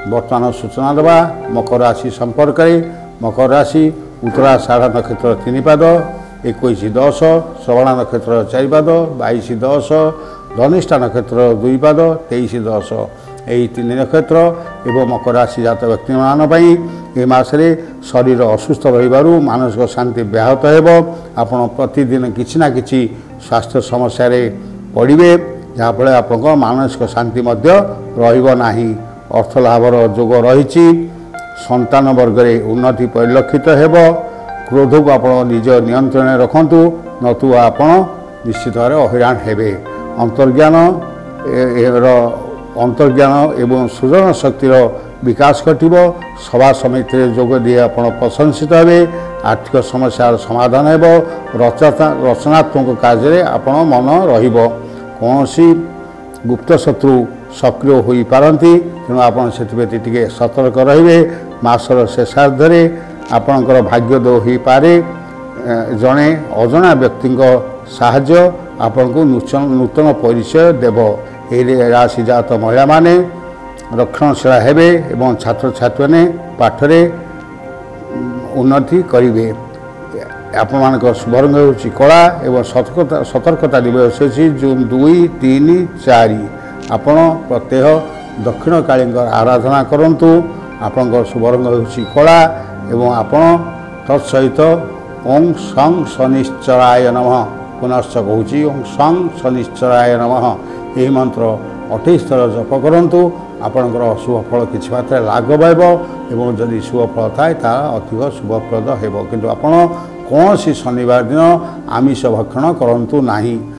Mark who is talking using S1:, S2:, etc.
S1: बर्तमान सूचना देवा मकर राशि संपर्क में। मकर राशि उत्तराषाढ़ नक्षत्र 3 पाद, 21-10 श्रवण नक्षत्र 4 पाद, 22-10 धनिष्ठा नक्षत्र 2 पाद, 23-10 यही 3 नक्षत्र एवं मकर राशि जात व्यक्ति मानी मसरे शरीर असुस्थ रही मानसिक शांति व्याहत हो। प्रतिदिन किसी ना किसी स्वास्थ्य समस्या पड़े जहाँफल आप मानसिक शांति रहा। अर्थ लाभर जोग रही। संतान वर्ग में उन्नति परिलक्षित हो। क्रोध को आप निज नियंत्रण रखु नतु आप निश्चित भाव हईराण हे। अंतर्ज्ञान एवं सृजन शक्तिर विकास घटव। सभा समिति जोग दिए आप प्रशंसित हे। आर्थिक समस्या समाधान हो। रचनात्मक कार्य आप मन रौसी गुप्त शत्रु सक्रिय हो पारती तेणु आप से सतर्क रे। मासर शेषार्धे आपणकर भाग्योदय हो पारे। जड़े अजना व्यक्ति साहाय्य आपण को नूतन परिचय देव। ये राशि जात महिला माने रक्षणशीला हेबे एवं छात्र छात्री ने पाठरे उन्नति करेंगे। आपण शुभ रंग होची कला एवं सतर्कता दिवस होची जून 2, 3, 4। आपण प्रत्येह दक्षिण काली आराधना करंतु। आपण शुभ रंग होची कला एवं आपण तत्सहित ओं सं शनिश्चराय नमः पुनश्च कहूँ ओं सं शनिश्चराय नमः यही मंत्र 28 थर जप करंतु। आपणकर शुभ फल किसी मात्रा लाघव एवं जदि शुभ फल थाए अधिक शुभप्रद हो। किंतु आपण कौन सी शनिवार दिन आमिष भक्षण करंतु नाही।